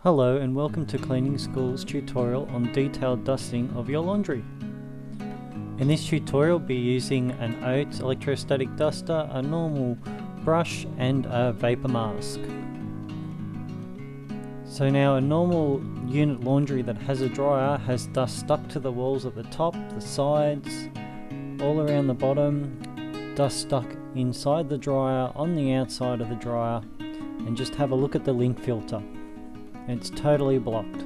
Hello and welcome to Cleaning School's tutorial on detailed dusting of your laundry. In this tutorial we'll be using an oat electrostatic duster, a normal brush and a vapor mask. So now a normal unit laundry that has a dryer has dust stuck to the walls at the top, the sides, all around the bottom, dust stuck inside the dryer, on the outside of the dryer, and just have a look at the lint filter. It's totally blocked.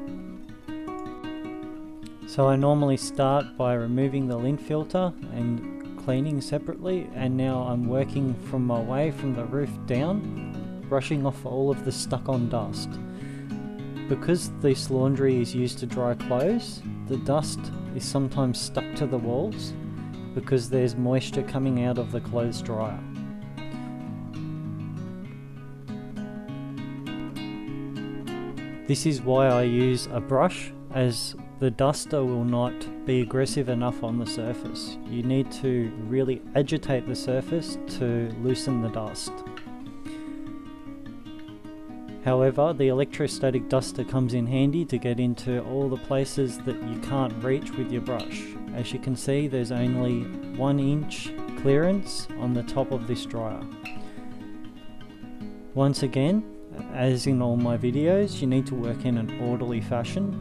So I normally start by removing the lint filter and cleaning separately, and now I'm working from my way from the roof down, brushing off all of the stuck on dust. Because this laundry is used to dry clothes, the dust is sometimes stuck to the walls because there's moisture coming out of the clothes dryer. This is why I use a brush, as the duster will not be aggressive enough on the surface. You need to really agitate the surface to loosen the dust. However, the electrostatic duster comes in handy to get into all the places that you can't reach with your brush. As you can see, there's only 1 inch clearance on the top of this dryer. Once again, as in all my videos, you need to work in an orderly fashion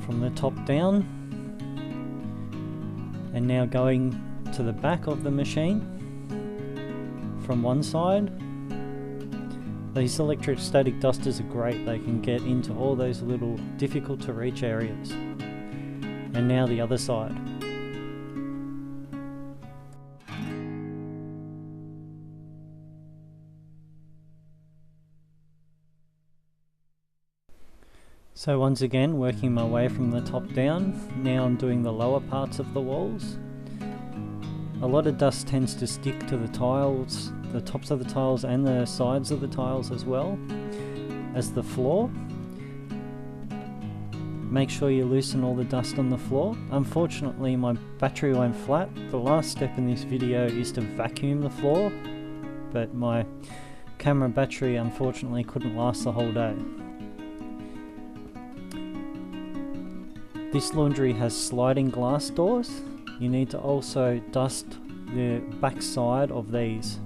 from the top down. And now going to the back of the machine from one side. These electrostatic dusters are great, they can get into all those little difficult to reach areas. And now the other side. So once again, working my way from the top down, now I'm doing the lower parts of the walls. A lot of dust tends to stick to the tiles, the tops of the tiles and the sides of the tiles as well as the floor. Make sure you loosen all the dust on the floor. Unfortunately, my battery went flat. The last step in this video is to vacuum the floor, but my camera battery unfortunately couldn't last the whole day. This laundry has sliding glass doors. You need to also dust the back side of these.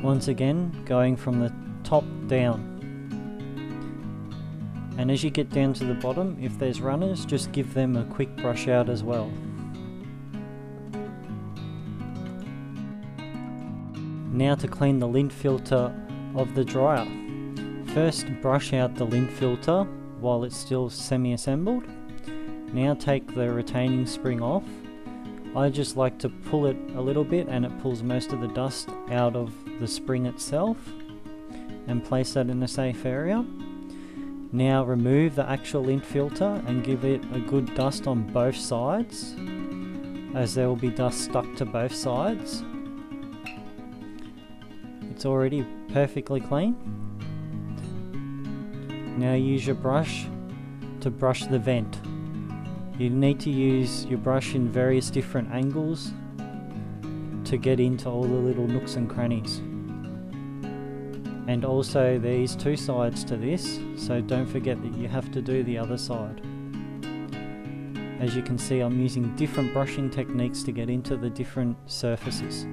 Once again, going from the top down. And as you get down to the bottom, if there's runners, just give them a quick brush out as well. Now to clean the lint filter of the dryer. First, brush out the lint filter while it's still semi-assembled. Now take the retaining spring off. I just like to pull it a little bit and it pulls most of the dust out of the spring itself, and place that in a safe area. Now remove the actual lint filter and give it a good dust on both sides, as there will be dust stuck to both sides. It's already perfectly clean. Now use your brush to brush the vent. You need to use your brush in various different angles to get into all the little nooks and crannies. And also there's 2 sides to this, so don't forget that you have to do the other side. As you can see, I'm using different brushing techniques to get into the different surfaces.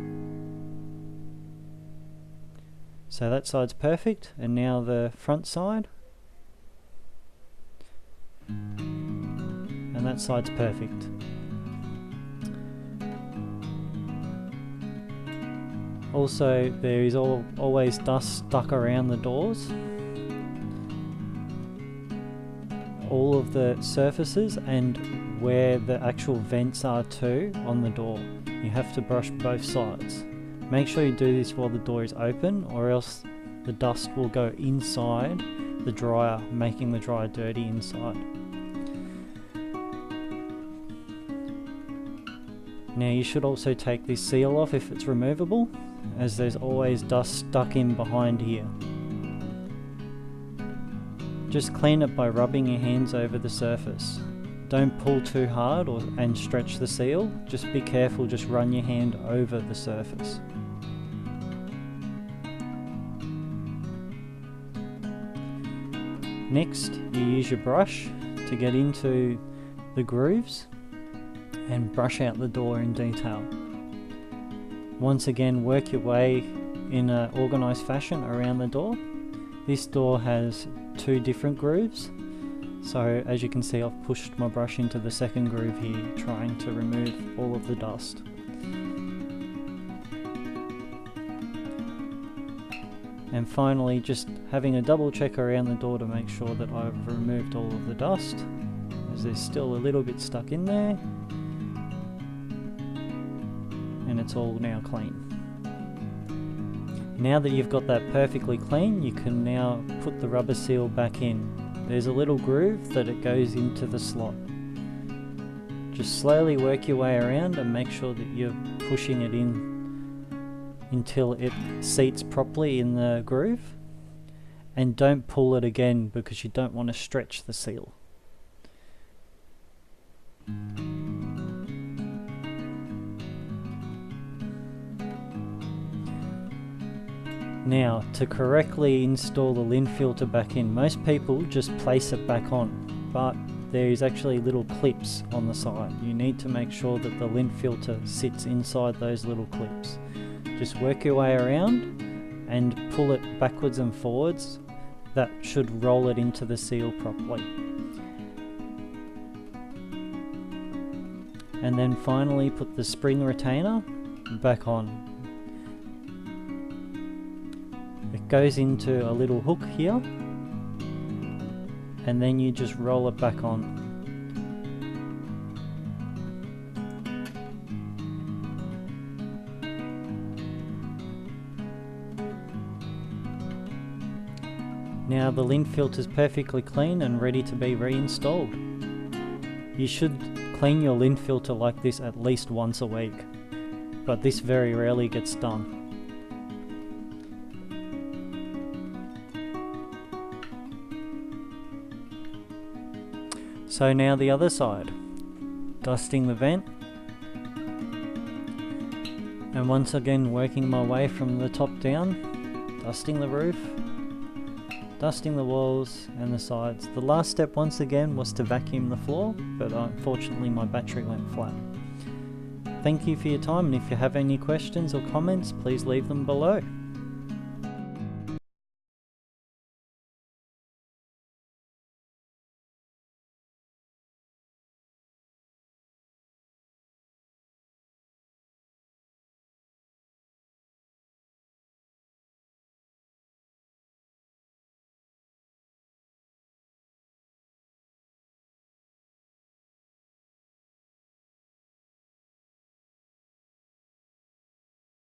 So that side's perfect, and now the front side. And that side's perfect. Also, there is always dust stuck around the doors. All of the surfaces and where the actual vents are too on the door. You have to brush both sides. Make sure you do this while the door is open, or else the dust will go inside the dryer, making the dryer dirty inside. Now you should also take this seal off if it's removable, as there's always dust stuck in behind here. Just clean it by rubbing your hands over the surface. Don't pull too hard and stretch the seal, just be careful, just run your hand over the surface. Next, you use your brush to get into the grooves and brush out the door in detail. Once again, work your way in an organised fashion around the door. This door has 2 different grooves, so as you can see, I've pushed my brush into the second groove here, trying to remove all of the dust. And finally, just having a double check around the door to make sure that I've removed all of the dust, as there's still a little bit stuck in there, and it's all now clean. Now that you've got that perfectly clean, you can now put the rubber seal back in. There's a little groove that it goes into the slot. Just slowly work your way around and make sure that you're pushing it in until it seats properly in the groove, and don't pull it again because you don't want to stretch the seal. Now, to correctly install the lint filter back in, most people just place it back on, but there is actually little clips on the side. You need to make sure that the lint filter sits inside those little clips. Just work your way around and pull it backwards and forwards. That should roll it into the seal properly. And then finally put the spring retainer back on. It goes into a little hook here, and then you just roll it back on. Now the lint filter is perfectly clean and ready to be reinstalled. You should clean your lint filter like this at least once a week, but this very rarely gets done. So now the other side, dusting the vent, and once again working my way from the top down, dusting the roof, dusting the walls and the sides. The last step once again was to vacuum the floor, but unfortunately my battery went flat. Thank you for your time, and if you have any questions or comments, please leave them below.